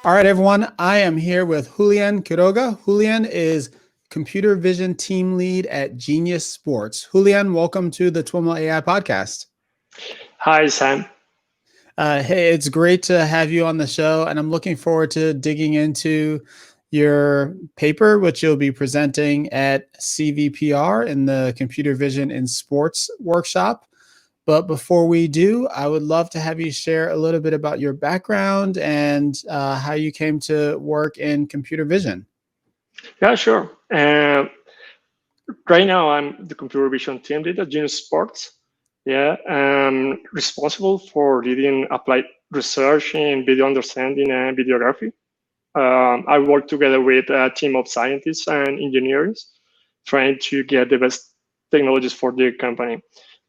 All right, everyone. I am here with Julian Quiroga. Julian is computer vision team lead at Genius Sports. Julian, welcome to the TWiML AI podcast. Hi, Sam. Hey, it's great to have you on the show, and I'm looking forward to digging into your paper, which you'll be presenting at CVPR in the Computer Vision in Sports workshop. But before we do, I would love to have you share a little bit about your background and how you came to work in computer vision. Yeah, sure. Right now, I'm the computer vision team lead at Julian Sports. Yeah, I'm responsible for leading applied research in video understanding and videography. I work together with a team of scientists and engineers trying to get the best technologies for the company.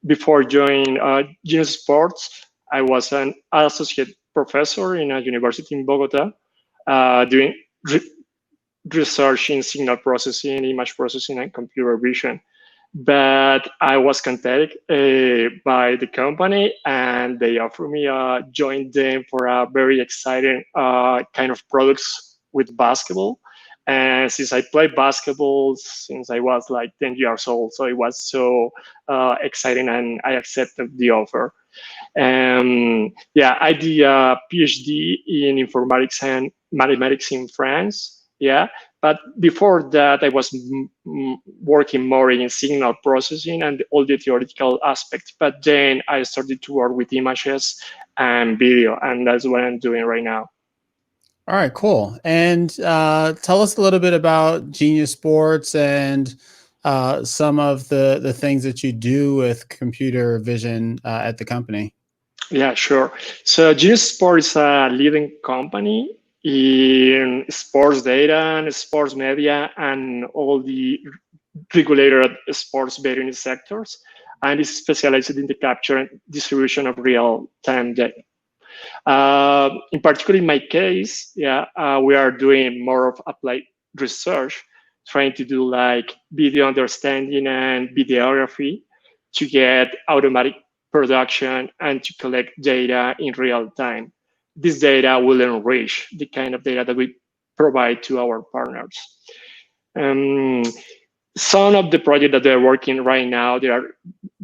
Before joining Julian Sports, I was an associate professor in a university in Bogota doing research in signal processing, image processing, and computer vision. But I was contacted by the company, and they offered me join them for a very exciting kind of products with basketball. And since I played basketball since I was like 10 years old, so it was so exciting, and I accepted the offer. Yeah, I did a PhD in informatics and mathematics in France. Yeah, but before that, I was working more in signal processing and all the theoretical aspects. But then I started to work with images and video, and that's what I'm doing right now. All right, cool. And tell us a little bit about Genius Sports and some of the things that you do with computer vision at the company. Yeah, sure. So Genius Sports is a leading company in sports data and sports media and all the regulated sports betting sectors, and is specialized in the capture and distribution of real-time data. In particular, in my case, we are doing more of applied research, trying to do like video understanding and videography to get automatic production and to collect data in real time. This data will enrich the kind of data that we provide to our partners. Some of the projects that they're working right now, they are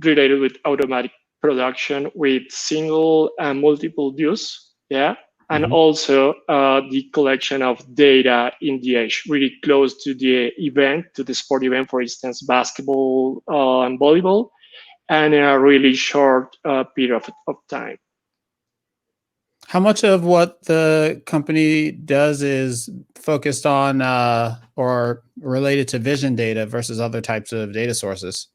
related with automatic production with single and multiple views, and also the collection of data in the edge, really close to the event, to the sport event, for instance, basketball and volleyball, and in a really short period of time. How much of what the company does is focused on or related to vision data versus other types of data sources?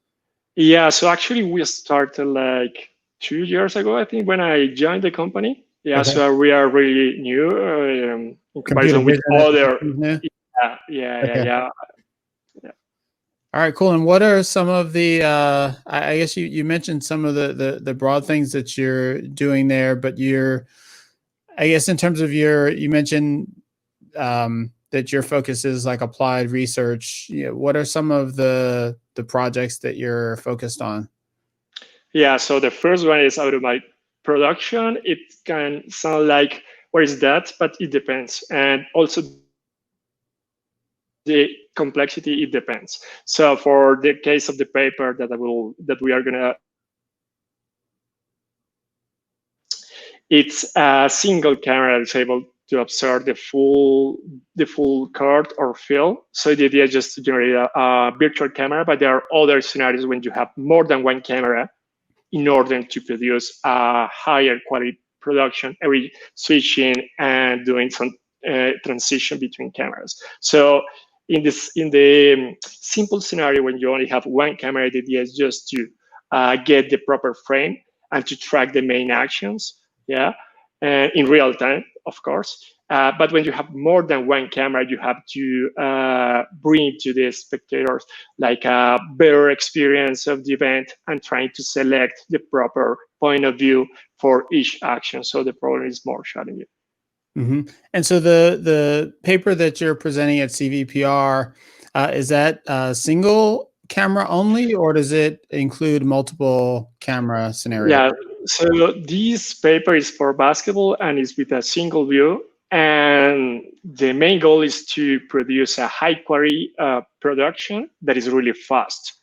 Yeah, so actually we started like 2 years ago, I think, when I joined the company. Yeah, okay. So we are really new in comparison with other. Yeah. All right, cool. And what are some of the, I guess you mentioned some of the broad things that you're doing there, but I guess in terms of you mentioned that your focus is like applied research. What are some of the projects that you're focused on? Yeah, so the first one is automatic production. It can sound like, what is that? But it depends. And also the complexity, it depends. So for the case of the paper that we are gonna, it's a single camera that's able to observe the full court or field. So the idea is just to generate a virtual camera, but there are other scenarios when you have more than one camera in order to produce a higher quality production, every switching and doing some transition between cameras. So in the simple scenario when you only have one camera, the idea is just to get the proper frame and to track the main actions, in real time, of course. But when you have more than one camera, you have to bring to the spectators like a better experience of the event and trying to select the proper point of view for each action. So the problem is more challenging. Mm-hmm. And so the paper that you're presenting at CVPR, is that single camera only, or does it include multiple camera scenarios? Yeah, so this paper is for basketball and it's with a single view. And the main goal is to produce a high quality production that is really fast.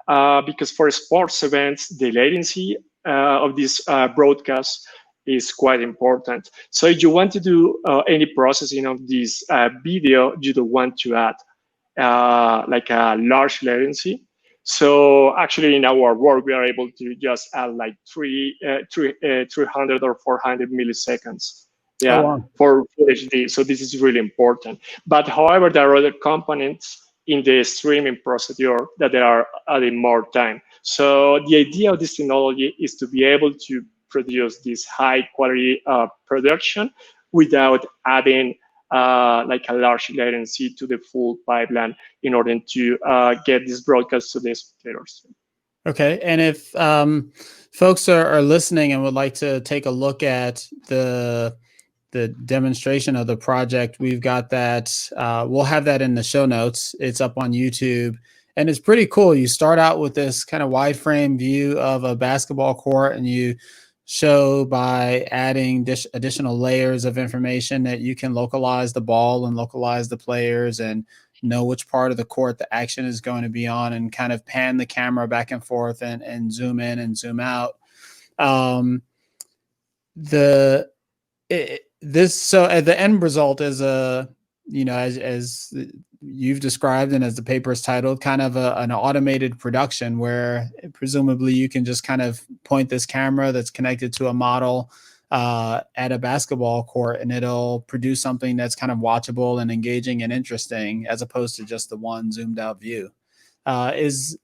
Because for sports events, the latency of this broadcast is quite important. So if you want to do any processing of this video, you don't want to add like a large latency. So actually in our work, we are able to just add like 300 or 400 milliseconds. Yeah, Oh, wow. for Full HD. So this is really important. But however, there are other components in the streaming procedure that they are adding more time. So the idea of this technology is to be able to produce this high quality production without adding like a large latency to the full pipeline in order to get this broadcast to the spectators. Okay, and if folks are listening and would like to take a look at the demonstration of the project, we've got that. We'll have that in the show notes. It's up on YouTube, and it's pretty cool. You start out with this kind of wide frame view of a basketball court, and you show by adding additional layers of information that you can localize the ball and localize the players and know which part of the court the action is going to be on, and kind of pan the camera back and forth and zoom in and zoom out. So the end result is as you've described and as the paper is titled, kind of an automated production where presumably you can just kind of point this camera that's connected to a model at a basketball court, and it'll produce something that's kind of watchable and engaging and interesting, as opposed to just the one zoomed out view. Is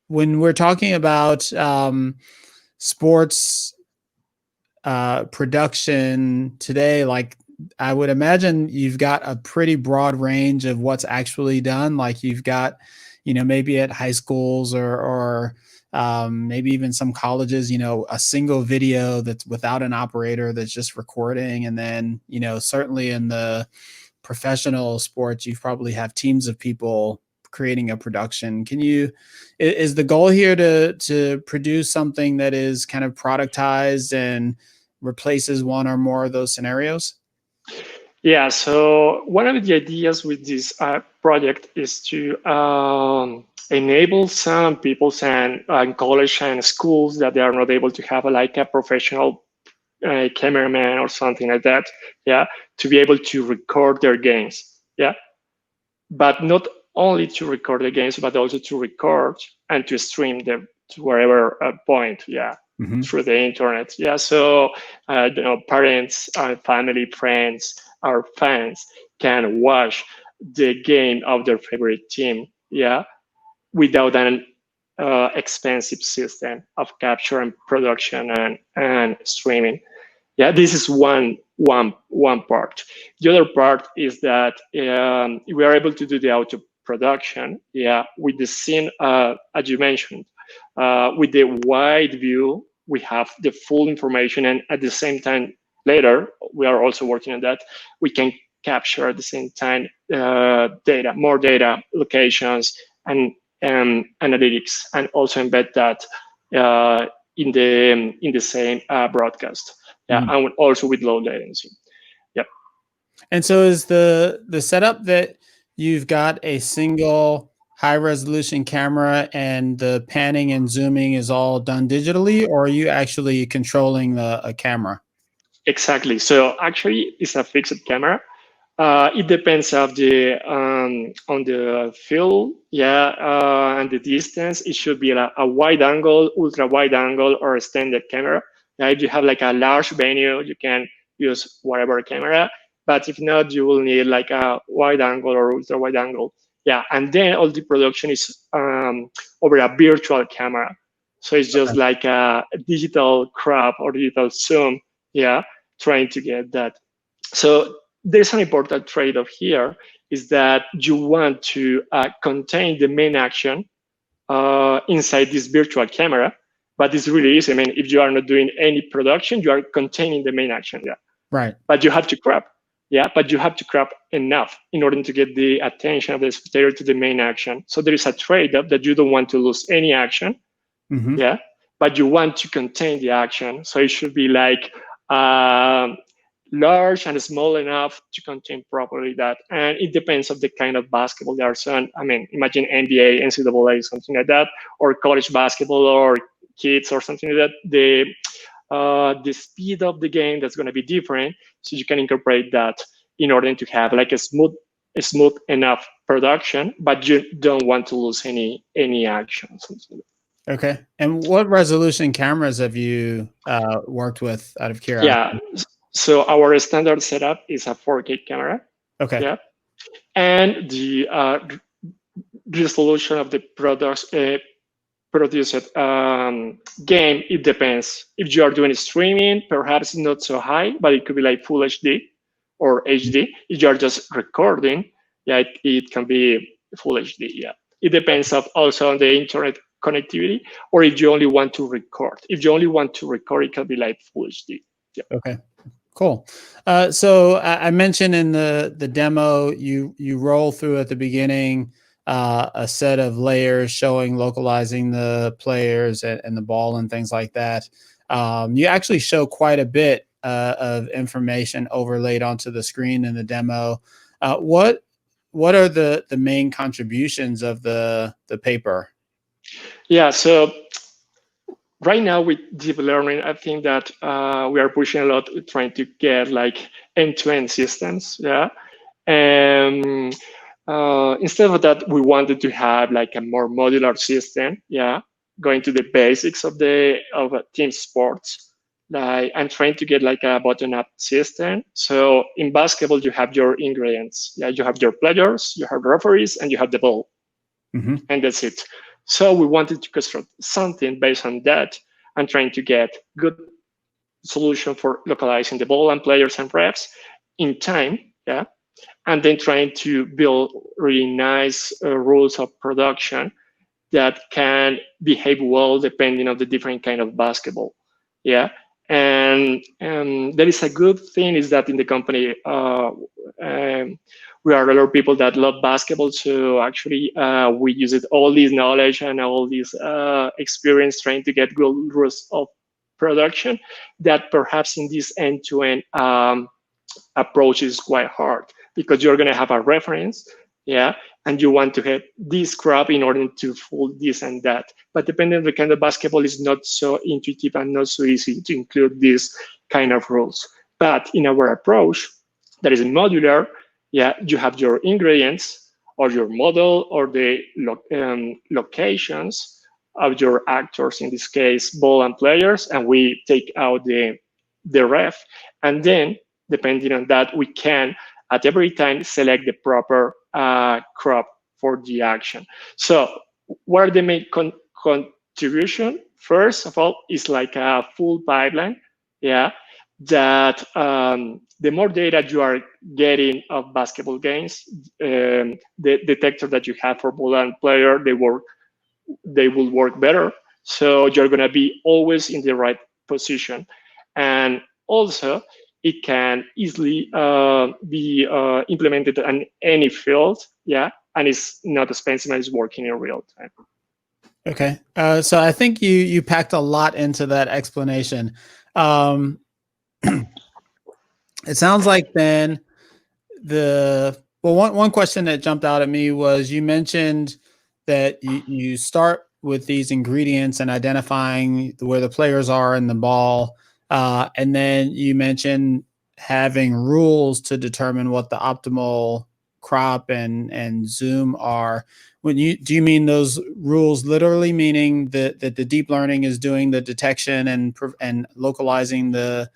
when we're talking about sports production today, like, I would imagine you've got a pretty broad range of what's actually done. Like you've got, maybe at high schools or maybe even some colleges, a single video that's without an operator that's just recording. And then, certainly in the professional sports, you probably have teams of people creating a production. Is the goal here to produce something that is kind of productized and replaces one or more of those scenarios? Yeah, so one of the ideas with this project is to enable some people and college and schools that they are not able to have like a professional cameraman or something like that, yeah, to be able to record their games, yeah, but not only to record the games, but also to record and to stream them to wherever point, yeah. Mm-hmm. Through the internet, yeah. So parents, family, friends, our fans can watch the game of their favorite team, yeah, without an expensive system of capture and production and streaming. Yeah, this is one part. The other part is that we are able to do the auto production, yeah, with the scene, as you mentioned. With the wide view, we have the full information, and at the same time, later, we are also working on that. We can capture at the same time data, more data, locations, and analytics, and also embed that in the same broadcast. Yeah, and also with low latency. Yep. And so is the setup that you've got a single high resolution camera and the panning and zooming is all done digitally, or are you actually controlling a camera? Exactly. So actually, it's a fixed camera. It depends on the field, yeah, and the distance. It should be a wide angle, ultra wide angle, or a standard camera. Now, if you have like a large venue, you can use whatever camera. But if not, you will need like a wide angle or ultra wide angle. Yeah, and then all the production is over a virtual camera. So it's just like a digital crop or digital zoom, yeah, trying to get that. So there's an important trade-off here, is that you want to contain the main action inside this virtual camera, but it's really easy. I mean, if you are not doing any production, you are containing the main action, yeah. Right. But you have to crop. Yeah, but you have to crop enough in order to get the attention of the spectator to the main action. So there is a trade-off that you don't want to lose any action, yeah, but you want to contain the action. So it should be like large and small enough to contain properly that. And it depends on the kind of basketball they are on. I mean, imagine NBA, NCAA, something like that, or college basketball, or kids, or something like that. The speed of the game that's going to be different, so you can incorporate that in order to have like a smooth enough production, but you don't want to lose any action. Something like that. Okay. And what resolution cameras have you worked with, out of curiosity? Yeah. So our standard setup is a 4K camera. Okay. Yeah. And the resolution of the produced game, it depends. If you are doing streaming, perhaps not so high, but it could be like Full HD or HD. If you are just recording, yeah, it can be Full HD. Yeah. It depends also on the internet connectivity, or if you only want to record. If you only want to record, it can be like Full HD. Yeah. Okay. Cool. So I mentioned in the demo, you roll through at the beginning a set of layers showing localizing the players and the ball and things like that. You actually show quite a bit of information overlaid onto the screen in the demo. What are the main contributions of the paper? Yeah. So right now with deep learning, I think that we are pushing a lot trying to get like end-to-end systems. Yeah. And instead of that, we wanted to have like a more modular system. Yeah. Going to the basics of team sports. Like I'm trying to get like a bottom-up system. So in basketball, you have your ingredients. Yeah. You have your players, you have referees, and you have the ball. Mm-hmm. And that's it. So we wanted to construct something based on that and trying to get good solution for localizing the ball and players and refs in time, yeah, and then trying to build really nice rules of production that can behave well depending on the different kind of basketball, yeah. And there is a good thing is that in the company, we are a lot of people that love basketball. So actually, we use it, all this knowledge and all this experience trying to get good rules of production that perhaps in this end-to-end approach is quite hard because you're going to have a reference, yeah, and you want to have this crop in order to fool this and that. But depending on the kind of basketball, is not so intuitive and not so easy to include these kind of rules. But in our approach, that is modular, yeah, you have your ingredients or your model or the locations of your actors, in this case, ball and players, and we take out the ref. And then, depending on that, we can, at every time, select the proper crop for the action. So what are the main contribution? First of all, is like a full pipeline, yeah, that the more data you are getting of basketball games, the detector that you have for ball and player, they will work better. So you're going to be always in the right position. And also, it can easily be implemented on any field, yeah, and it's not expensive and it's working in real time. Okay, so I think you packed a lot into that explanation. It sounds like then one question that jumped out at me was you mentioned that you start with these ingredients and identifying where the players are in the ball. And then you mentioned having rules to determine what the optimal crop and zoom are. Do you mean those rules literally, meaning that the deep learning is doing the detection and localizing the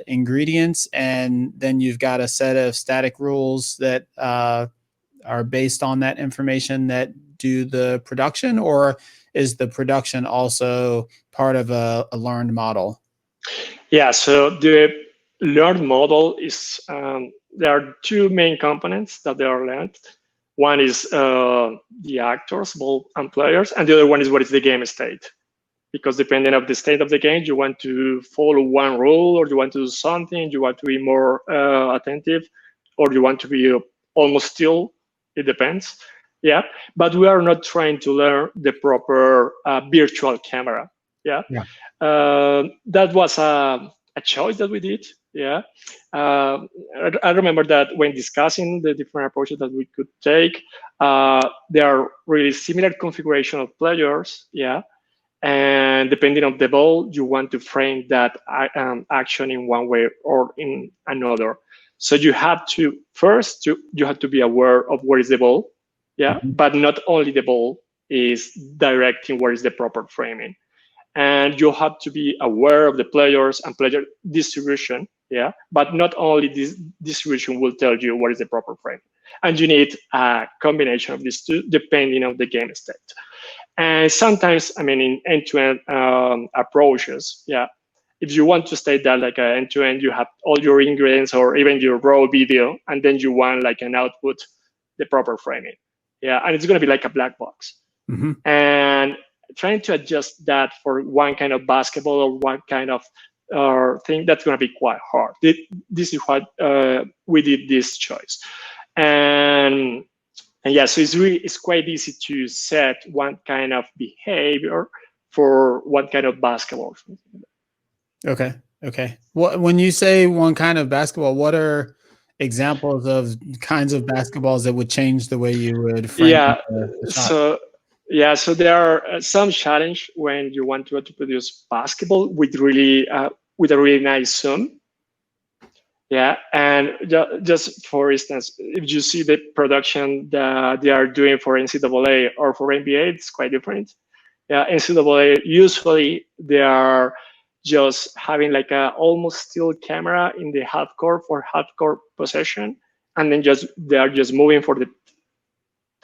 ingredients, and then you've got a set of static rules that are based on that information that do the production, or is the production also part of a learned model? Yeah, so the learned model is, there are two main components that they are learned. One is the actors, ball and players, and the other one is what is the game state. Because depending on the state of the game, you want to follow one rule, or you want to do something, you want to be more attentive, or you want to be almost still. It depends. Yeah, but we are not trying to learn the proper virtual camera. Yeah, that was a choice that we did. Yeah, I remember that when discussing the different approaches that we could take, there are really similar configuration of players. Yeah, and depending on the ball, you want to frame that action in one way or in another. So you have to first you have to be aware of where is the ball. Yeah, Mhm. but not only the ball is directing where is the proper framing, and you have to be aware of the players and player distribution. Yeah, but not only this distribution will tell you what is the proper frame, and you need a combination of these two depending on the game state. And sometimes, I mean, in end-to-end approaches, yeah, if you want to state that like end-to-end, you have all your ingredients or even your raw video, and then you want like an output, the proper framing. Yeah, and it's going to be like a black box. Mhm. And trying to adjust that for one kind of basketball or one kind of thing, that's going to be quite hard. This is what we did this choice. And yeah, so it's quite easy to set one kind of behavior for one kind of basketball. Okay. Okay. When you say one kind of basketball, what are examples of kinds of basketballs that would change the way you would frame Yeah, the shot? so there are some challenge when you want to produce basketball with really with a really nice zoom. Yeah, and just for instance, if you see the production that they are doing for NCAA or for NBA, it's quite different. Yeah, NCAA usually they are just having like a almost still camera in the half court for half court possession, and then just they are just moving for the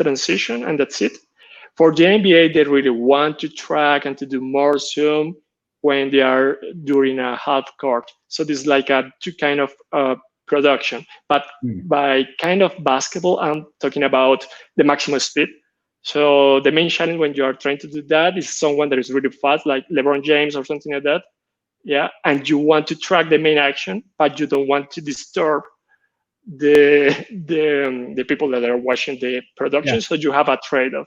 transition, and that's it. For the NBA, they really want to track and to do more zoom when they are during a half court. So this is like a two kind of production. But by kind of basketball, I'm talking about the maximum speed. So the main challenge when you are trying to do that is someone that is really fast, like LeBron James or something like that. Yeah, and you want to track the main action, but you don't want to disturb the people that are watching the Yeah. production. So you have a trade-off.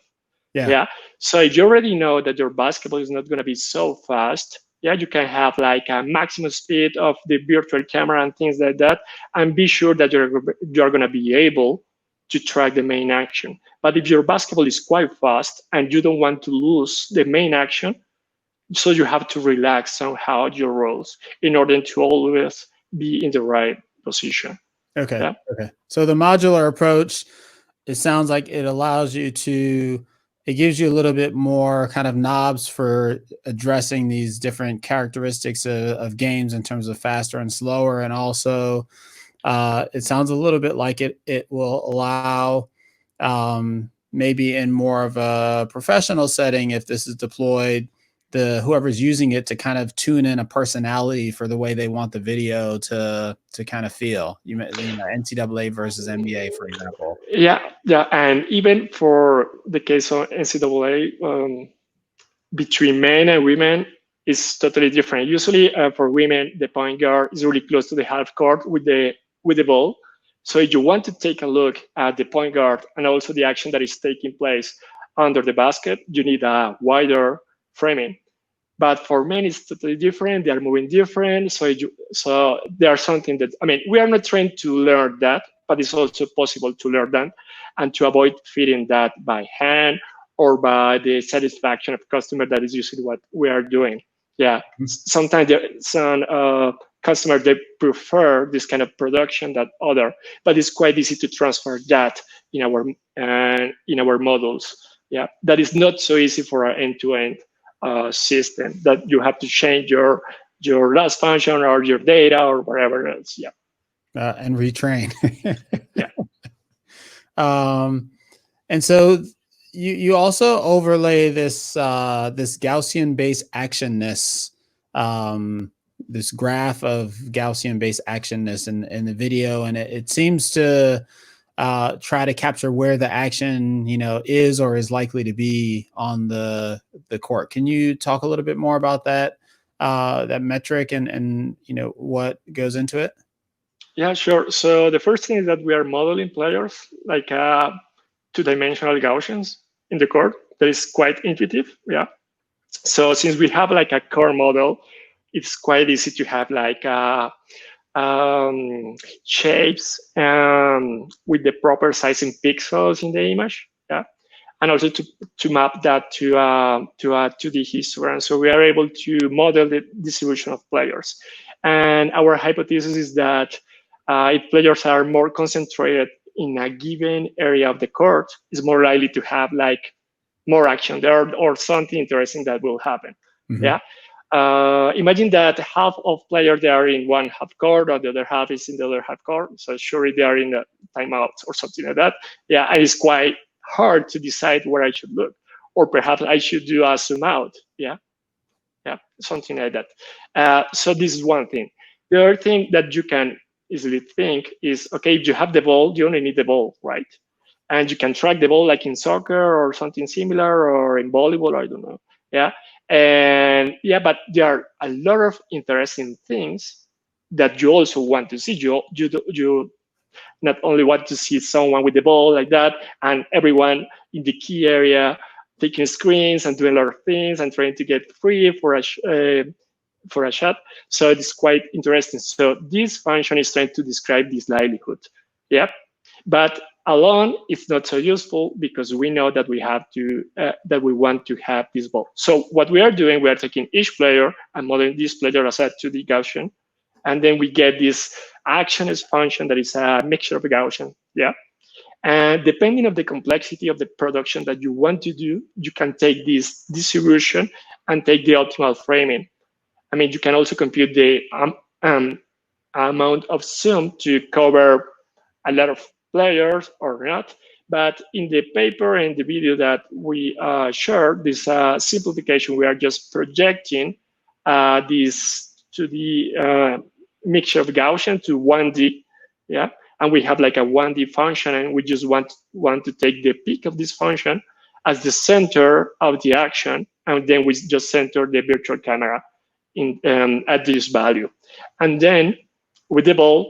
Yeah. Yeah. So if you already know that your basketball is not going to be so fast, yeah, you can have like a maximum speed of the virtual camera and things like that, and be sure that you're going to be able to track the main action. But if your basketball is quite fast and you don't want to lose the main action, so you have to relax somehow your roles in order to always be in the right position. Okay. Yeah. Okay. So the modular approach, it sounds like it allows you to, it gives you a little bit more kind of knobs for addressing these different characteristics of games in terms of faster and slower. And also, it sounds a little bit like it will allow maybe in more of a professional setting, if this is deployed, whoever's using it to kind of tune in a personality for the way they want the video to kind of feel. You know, NCAA versus NBA, for example. Yeah, and even for the case of NCAA, between men and women is totally different. Usually, for women, the point guard is really close to the half court with the ball. So if you want to take a look at the point guard and also the action that is taking place under the basket, you need a wider framing. But for men, it's totally different. They are moving different. So there are something that, I mean, we are not trained to learn that, but it's also possible to learn that and to avoid feeding that by hand or by the satisfaction of customer. That is usually what we are doing. Yeah, sometimes some customers, they prefer this kind of production than other, but it's quite easy to transfer that in our models. Yeah, that is not so easy for our end-to-end system, that you have to change your last function or your data or whatever else. Yeah. And retrain. Yeah. And so you also overlay this this Gaussian-based actionness, this graph of Gaussian-based actionness in the video, and it seems to try to capture where the action, is or is likely to be on the court. Can you talk a little bit more about that that metric and what goes into it? Yeah, sure. So the first thing is that we are modeling players like two-dimensional Gaussians in the court. That is quite intuitive. Yeah. So since we have like a core model, it's quite easy to have like shapes with the proper sizing pixels in the image. Yeah. And also to map that to a 2D histogram. So we are able to model the distribution of players. And our hypothesis is that if players are more concentrated in a given area of the court, it's more likely to have like more action there or something interesting that will happen. Mm-hmm. Yeah. Imagine that half of players they are in one half court, or the other half is in the other half court. So surely they are in the timeout or something like that. Yeah, and it's quite hard to decide where I should look, or perhaps I should do a zoom out. Yeah, something like that. So this is one thing. The other thing that you can easily think is, okay, if you have the ball, you only need the ball, right? And you can track the ball like in soccer or something similar, or in volleyball, I don't know. Yeah. And yeah, but there are a lot of interesting things that you also want to see. You not only want to see someone with the ball like that, and everyone in the key area taking screens and doing a lot of things and trying to get free for a shot. So it's quite interesting. So this function is trying to describe this livelihood. Yeah, but alone, it's not so useful because we know that we have to that we want to have this ball. So what we are doing, we are taking each player and modeling this player as a 2D Gaussian, and then we get this Actionness function that is a mixture of Gaussian. Yeah, and depending on the complexity of the production that you want to do, you can take this distribution and take the optimal framing. I mean, you can also compute the amount of zoom to cover a lot of players or not. But in the paper and the video that we shared, this simplification, we are just projecting this to the mixture of Gaussian to 1D, yeah? And we have like a 1D function, and we just want to take the peak of this function as the center of the action, and then we just center the virtual camera in at this value. And then with the ball,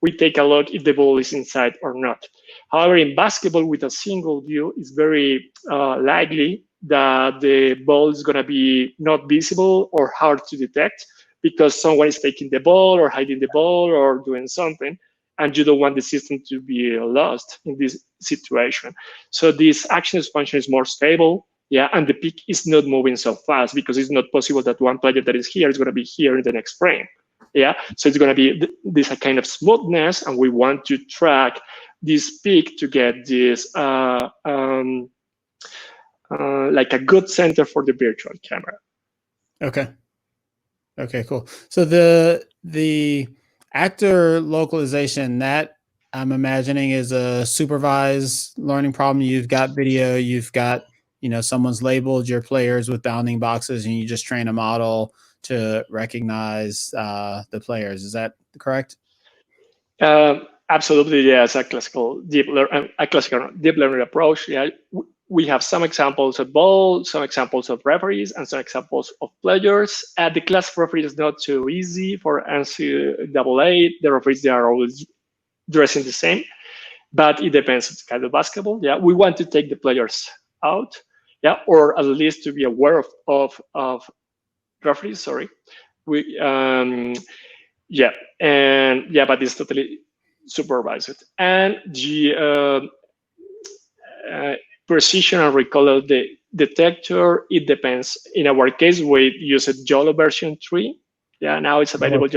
we take a look if the ball is inside or not. However, in basketball with a single view, it's very likely that the ball is going to be not visible or hard to detect because someone is taking the ball or hiding the ball or doing something, and you don't want the system to be lost in this situation. So this Actionness function is more stable, yeah, and the peak is not moving so fast because it's not possible that one player that is here is going to be here in the next frame. Yeah, so it's going to be this a kind of smoothness, and we want to track this peak to get this like a good center for the virtual camera. Okay. Okay, cool. So the actor localization, that I'm imagining is a supervised learning problem. You've got video, you've got, you know, someone's labeled your players with bounding boxes, and you just train a model to recognize the players. Is that correct? Absolutely, yes. A classical deep learning approach. Yeah, we have some examples of ball, some examples of referees, and some examples of players. The class of referees is not too easy for NCAA. The referees, they are always dressing the same, but it depends on the kind of basketball. Yeah, we want to take the players out, yeah, or at least to be aware of referees. Sorry, we yeah, and yeah, but it's totally supervised. And the precision and recall of the detector, it depends. In our case, we use a YOLO version 3. Yeah, now it's available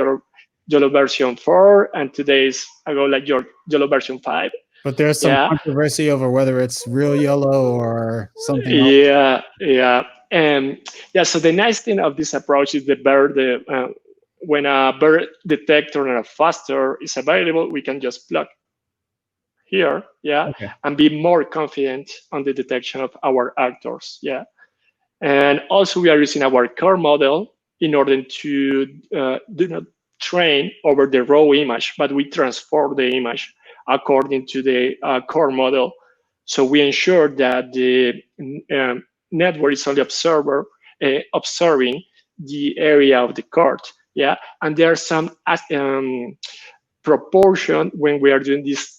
YOLO version 4, and 2 days ago, like your YOLO version 5. But there's some controversy over whether it's real YOLO or something else. Yeah, yeah. And yeah, so the nice thing of this approach is when a bird detector and a faster is available, we can just plug here, yeah, okay, and be more confident on the detection of our actors, yeah. And also we are using our core model in order to do not train over the raw image, but we transform the image according to the core model. So we ensure that the network is only observing the area of the court, yeah. And there are some proportion when we are doing this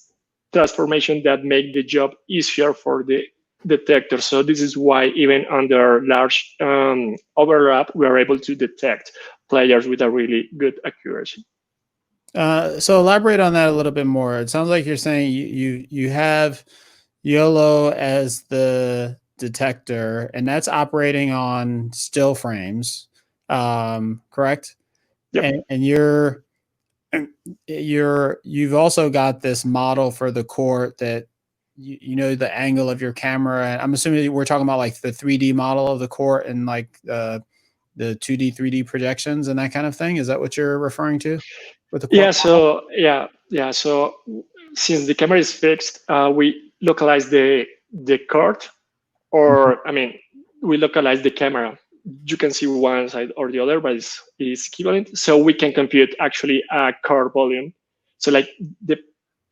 transformation that make the job easier for the detector. So this is why even under large overlap, we are able to detect players with a really good accuracy. So elaborate on that a little bit more. It sounds like you're saying you have YOLO as the detector, and that's operating on still frames, correct? Yep. And you've also got this model for the court that you know the angle of your camera. I'm assuming we're talking about like the 3D model of the court and like the 2D, 3D projections and that kind of thing. Is that what you're referring to with the court Yeah. model? So So since the camera is fixed, we localize the card, Mhm. or I mean, we localize the camera. You can see one side or the other, but it's equivalent. So we can compute actually a card volume. So like the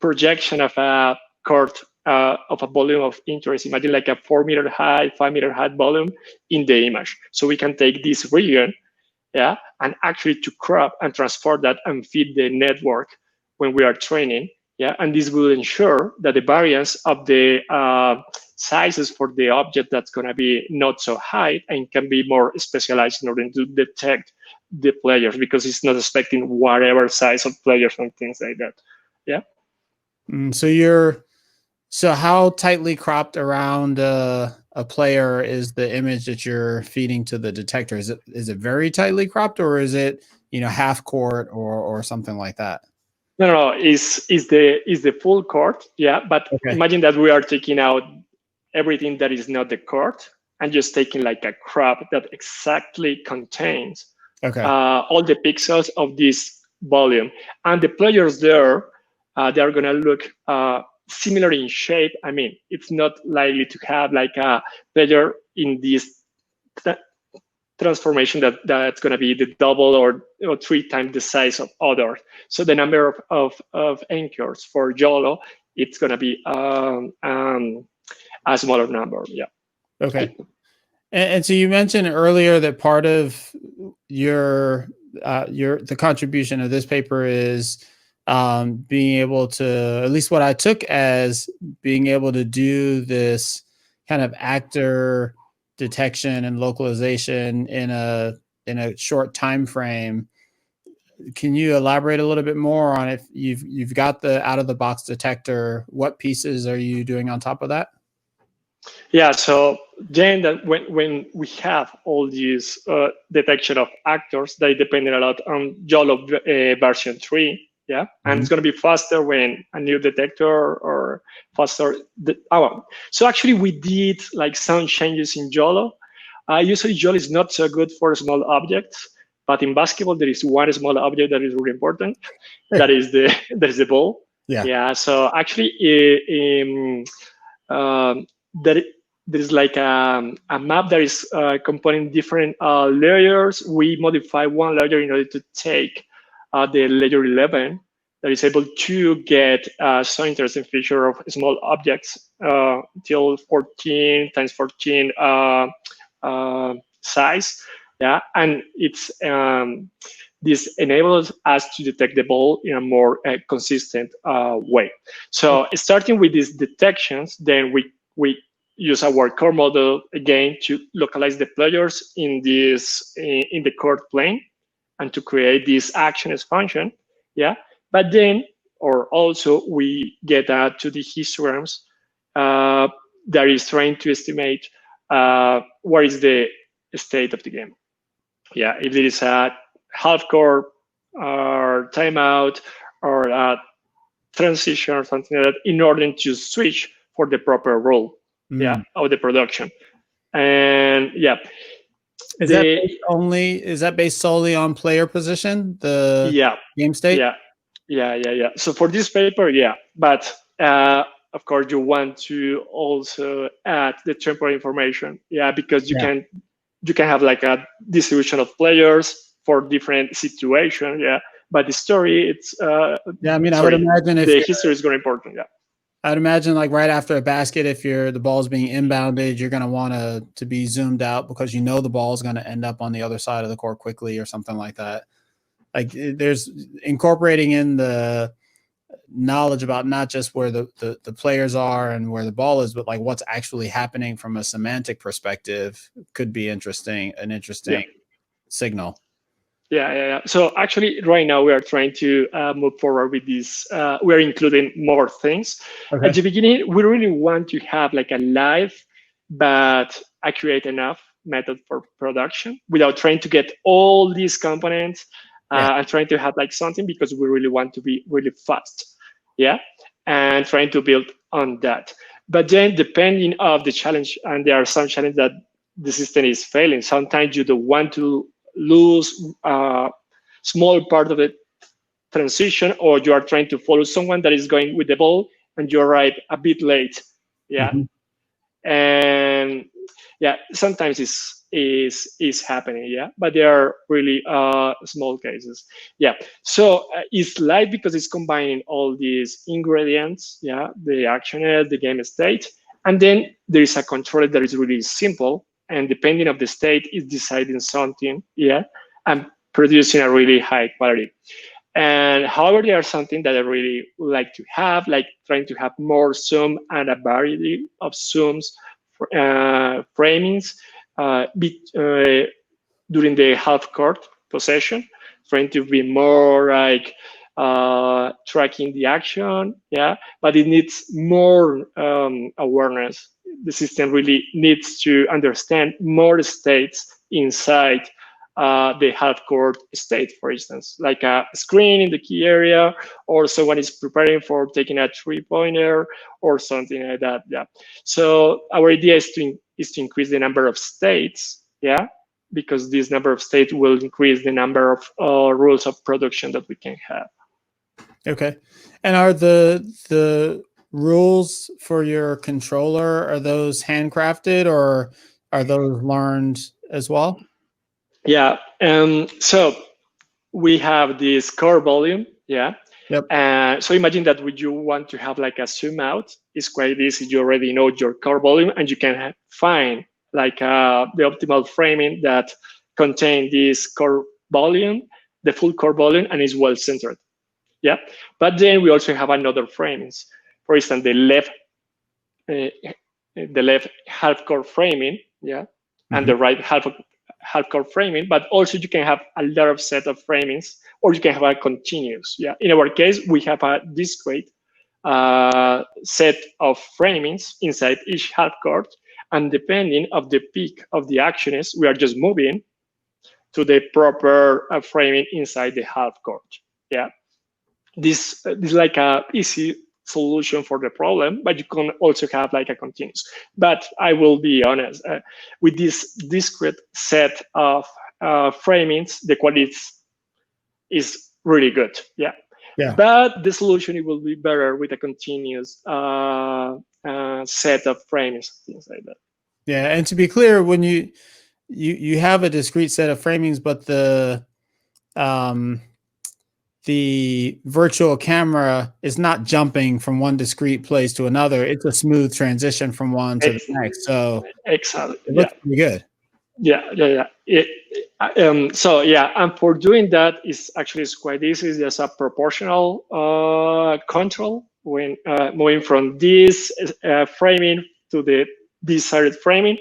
projection of a card of a volume of interest. Imagine like a 4 meter high, 5 meter high volume in the image. So we can take this region, yeah, and actually to crop and transform that and feed the network when we are training, yeah, and this will ensure that the variance of the sizes for the object that's going to be not so high and can be more specialized in order to detect the players, because it's not expecting whatever size of players and things like that. Yeah. So how tightly cropped around a player is the image that you're feeding to the detector? Is it very tightly cropped, or is it half court or something like that? No, is the full court, yeah. But Okay. imagine that we are taking out everything that is not the court and just taking like a crop that exactly contains Okay. all the pixels of this volume, and the players there, they are gonna look similar in shape. I mean, it's not likely to have like a player in this transformation that's going to be the double or 3 times the size of others. So the number of anchors for YOLO, it's going to be a smaller number. Yeah. Okay. And so you mentioned earlier that part of the contribution of this paper is being able to, at least what I took as being able to do this kind of actor detection and localization in a short time frame. Can you elaborate a little bit more on if you've got the out of the box detector? What pieces are you doing on top of that? Yeah, so then that when we have all these detection of actors, they depend a lot on YOLO version 3. Yeah, and it's going to be faster when a new detector or faster. So actually, we did like some changes in YOLO. Usually, YOLO is not so good for small objects, but in basketball, there is one small object that is really important. That is the ball. Yeah. Yeah. So actually, um, there there's like a map that is combining different layers. We modify one layer in order to take the layer 11 that is able to get so interesting feature of small objects till 14 times 14 size. Yeah, and it's this enables us to detect the ball in a more consistent way. So starting with these detections, then we use our core model again to localize the players in the court plane and to create this actions function. Yeah, but then or also we get to the histograms that is trying to estimate what is the state of the game. Yeah, if it is a half court or timeout or a transition or something like that, in order to switch for the proper role, yeah, of the production. And yeah, Is that based solely on player position, the yeah, game state? yeah. So for this paper, yeah, but of course you want to also add the temporal information, yeah, because Yeah. you can have like a distribution of players for different situations, yeah. But the story, it's Yeah, I mean, I would sorry, imagine the history is very important, yeah. I'd imagine like right after a basket, if the ball's being inbounded, you're going to want to be zoomed out because the ball is going to end up on the other side of the court quickly or something like that. Like there's incorporating in the knowledge about not just where the players are and where the ball is, but like what's actually happening from a semantic perspective could be an interesting Yeah. signal. Yeah. So actually, right now we are trying to move forward with this. We're including more things. At Okay. the beginning, we really want to have like a live but accurate enough method for production without trying to get all these components Yeah. and trying to have like something because we really want to be really fast. Yeah, and trying to build on that. But then, depending of the challenge, and there are some challenges that the system is failing. Sometimes you don't want to lose a small part of the transition, or you are trying to follow someone that is going with the ball and you arrive a bit late. Yeah. Mhm. And yeah, sometimes is happening. Yeah, but they are really small cases. Yeah. So it's light because it's combining all these ingredients. Yeah, the actioners, the game state, and then there is a controller that is really simple, and depending of the state, is deciding something. Yeah, and producing a really high quality. And however, there are something that I really like to have, like trying to have more zoom and a variety of zooms, framings during the half court possession, trying to be more like tracking the action, yeah, but it needs more awareness. The system really needs to understand more states inside the half court state, for instance, like a screen in the key area, or someone is preparing for taking a 3-pointer or something like that. Yeah. So our idea is to increase the number of states. Yeah, because this number of states will increase the number of rules of production that we can have. Okay. And are the rules for your controller, are those handcrafted or are those learned as well? Yeah. So we have this core volume. Yeah. Yep. So imagine that when you want to have like a zoom out, it's quite easy. You already know your core volume, and you can find like the optimal framing that contain this core volume, the full core volume, and is well centered. Yeah. But then we also have another framings. For instance, uh, the left half core framing. Yeah. And Mhm. the right half core framing, but also you can have a lot of set of framings, or you can have a continuous. Yeah. In our case, we have a discrete set of framings inside each half court, and depending of the peak of the actions, we are just moving to the proper framing inside the half court. Yeah. This is like a easy solution for the problem, but you can also have like a continuous. But I will be honest, with this discrete set of framings, the quality is really good. Yeah. Yeah. But the solution, it will be better with a continuous set of framings, things like that. Yeah. And to be clear, when you have a discrete set of framings, but um the virtual camera is not jumping from one discrete place to another. It's a smooth transition from one to the next. So Exactly. it Yeah. looks pretty good. Yeah. So yeah, and for doing that is actually it's quite easy. It's just a proportional control when moving from this framing to the desired framing,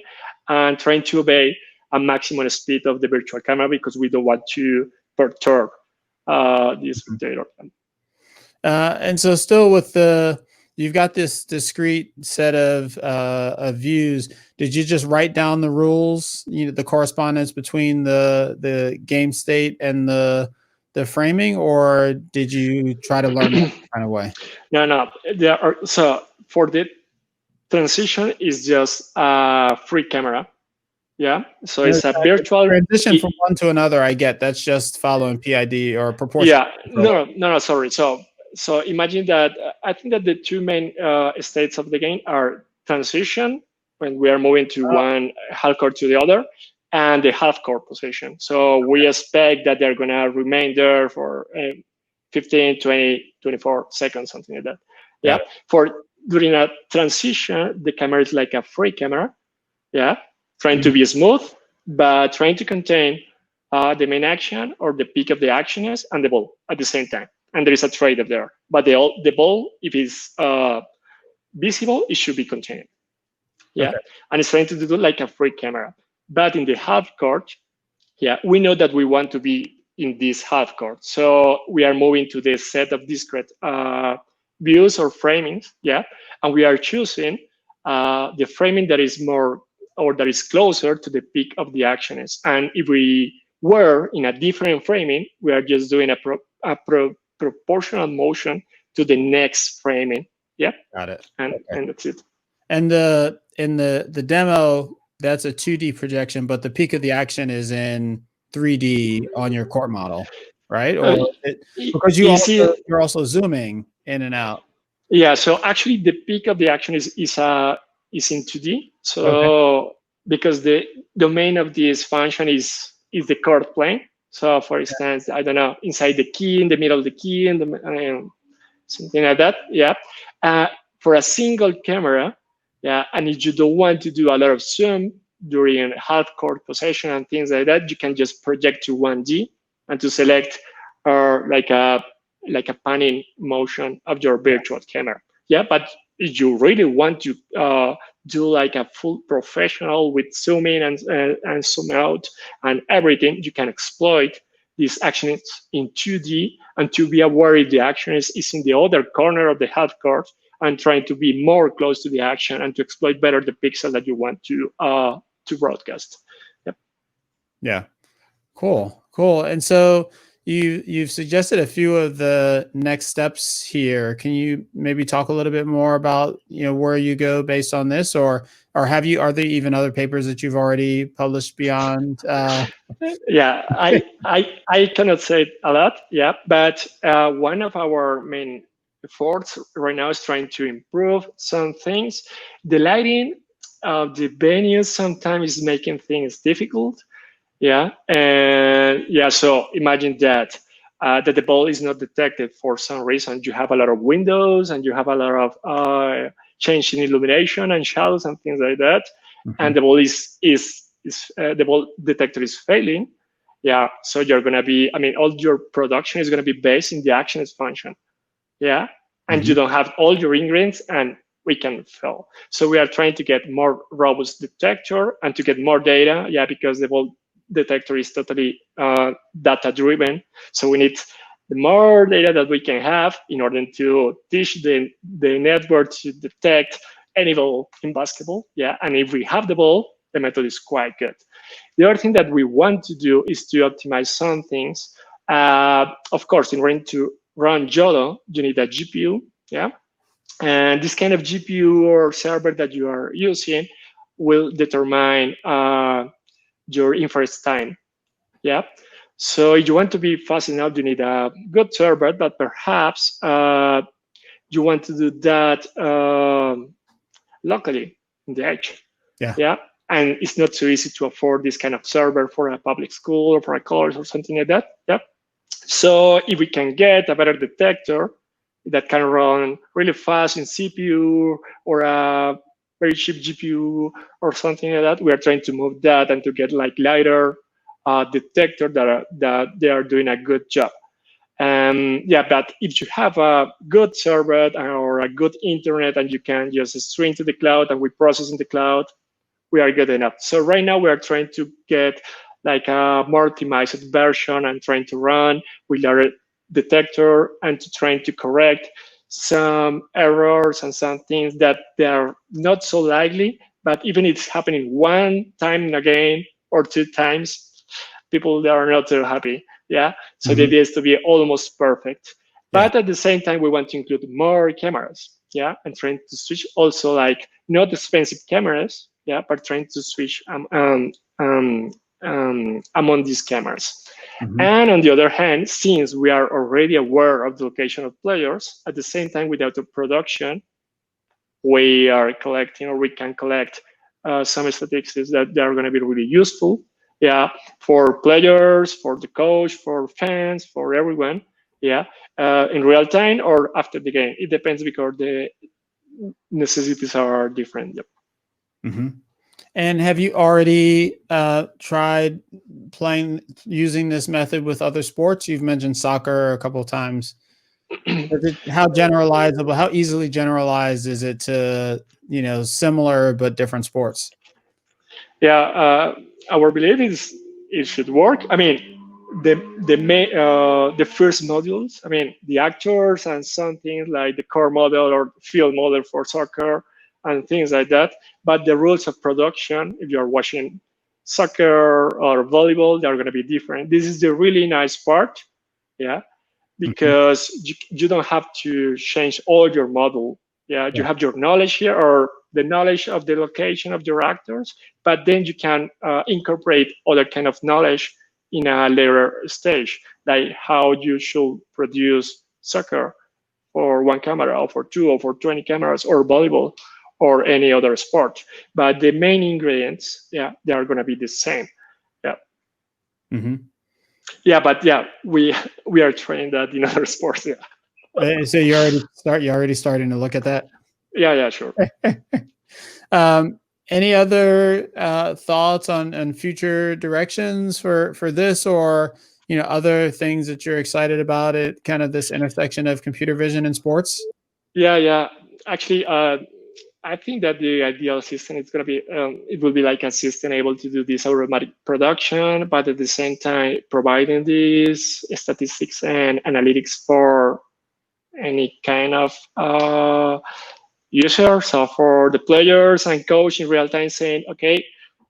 and trying to obey a maximum speed of the virtual camera because we don't want to perturb this data. And so still with you've got this discrete set of views. Did you just write down the rules, the correspondence between the game state and the framing, or did you try to learn that kind of way? No. There are, so for the transition is just a free camera. Yeah. So it's a virtual transition from one to another. I get that's just following PID or proportion. Yeah. No. Sorry. So imagine that I think that the two main states of the game are transition when we are moving to one half court to the other, and the half court position. So we expect that they're going to remain there for 15, 20, 24 seconds, something like that. Yeah. For during a transition, the camera is like a free camera. Yeah. Trying to be smooth, but trying to contain the main action or the peak of the actioners and the ball at the same time. And there is a trade-off there. But the ball, if it's visible, it should be contained. Yeah. Okay. And it's trying to do like a free camera. But in the half court, yeah, we know that we want to be in this half court. So we are moving to this set of discrete views or framings, yeah, and we are choosing the framing that is more or that is closer to the peak of the actions. And if we were in a different framing, we are just doing a proportional motion to the next framing. Yeah, got it. And that's it. And in the demo, that's a 2D projection, but the peak of the action is in 3D on your court model, right? Or because you're also zooming in and out. Yeah. So actually, the peak of the action is in 2D. So okay. Because the domain of this function is the court plane. So for instance, I don't know, inside the key, in the middle of the key, and something like that. Yeah. For a single camera, yeah, and if you don't want to do a lot of zoom during half court possession and things like that, you can just project to 1D and to select like a panning motion of your virtual camera. Yeah, but if you really want to do like a full professional with zoom in and zoom out and everything, you can exploit these actions in 2D and to be aware if the action is in the other corner of the half court and trying to be more close to the action and to exploit better the pixel that you want to broadcast. Yep. Yeah, cool. And so you've suggested a few of the next steps here. Can you maybe talk a little bit more about where you go based on this, or are there even other papers that you've already published beyond? Yeah, I cannot say a lot. Yeah, but one of our main efforts right now is trying to improve some things. The lighting of the venues sometimes is making things difficult. Yeah, and yeah, so imagine that the ball is not detected for some reason. You have a lot of windows and you have a lot of change in illumination and shadows and things like that, and the ball the ball detector is failing. Yeah, so you're gonna be, all your production is gonna be based in the actions function. Yeah, and you don't have all your ingredients, and we can fail. So we are trying to get more robust detector and to get more data. Yeah, because the ball detector is totally data driven. So we need the more data that we can have in order to teach the network to detect any ball in basketball. Yeah, and if we have the ball, the method is quite good. The other thing that we want to do is to optimize some things. Of course, in order to run YOLO, you need a GPU. Yeah, and this kind of GPU or server that you are using will determine your inference time. Yeah. So if you want to be fast enough, you need a good server, but perhaps you want to do that locally in the edge. Yeah. Yeah. And it's not so easy to afford this kind of server for a public school or for a college or something like that. Yeah. So if we can get a better detector that can run really fast in CPU or a very cheap GPU or something like that, we are trying to move that and to get like lighter detector that they are doing a good job. Yeah, but if you have a good server or a good internet and you can just stream to the cloud and we process in the cloud, we are good enough. So right now we are trying to get like a more optimized version and trying to run with our detector and to trying to correct some errors and some things that they are not so likely, but even if it's happening one time in a game or two times, people they are not so happy. Yeah. So the idea is to be almost perfect. But at the same time, we want to include more cameras. Yeah. And trying to switch also like not expensive cameras. Yeah. But trying to switch among these cameras. And on the other hand, since we are already aware of the location of players, at the same time without the production, we are collecting or we can collect some statistics that they are going to be really useful, yeah, for players, for the coach, for fans, for everyone, yeah, in real time or after the game. It depends because the necessities are different. Yep. And have you already tried using this method with other sports? You've mentioned soccer a couple of times. How generalizable, how easily generalized is it to, similar but different sports? Yeah, our belief is it should work. the first modules. I mean, the actors and some things like the core model or field model for soccer and things like that. But the rules of production, if you're watching soccer or volleyball, they're going to be different. This is the really nice part, yeah, because you don't have to change all your model. Yeah, you have your knowledge here or the knowledge of the location of your actors, but then you can incorporate other kind of knowledge in a later stage, like how you should produce soccer for one camera or for two or for 20 cameras or volleyball or any other sport. But the main ingredients, yeah, they are going to be the same. Yeah. Yeah, but yeah, we are trained that in other sports. Yeah. So you're already starting to look at that. Yeah, sure. Any other thoughts on future directions for this, or other things that you're excited about at kind of this intersection of computer vision and sports? Yeah. Actually, I think that the ideal system is going to be it will be like a system able to do this automatic production, but at the same time providing these statistics and analytics for any kind of user. So for the players and coach in real time saying, okay,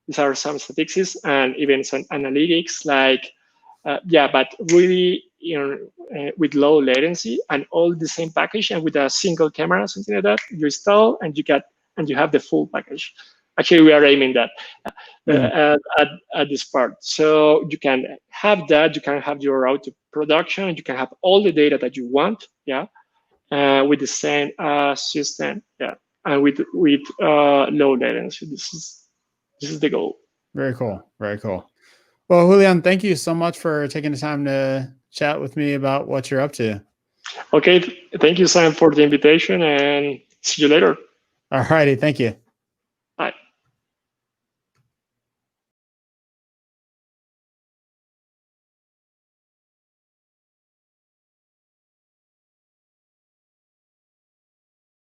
these are some statistics and even some analytics like, but really, with low latency and all the same package and with a single camera, something like that, you install and you have the full package. Actually, we are aiming that at this part. So you can have that, you can have your auto production, you can have all the data that you want, with the same system, and with low latency. This is the goal. Very cool. Well, Julian, thank you so much for taking the time to chat with me about what you're up to. Okay, thank you, Sam, for the invitation, and see you later. All righty, thank you.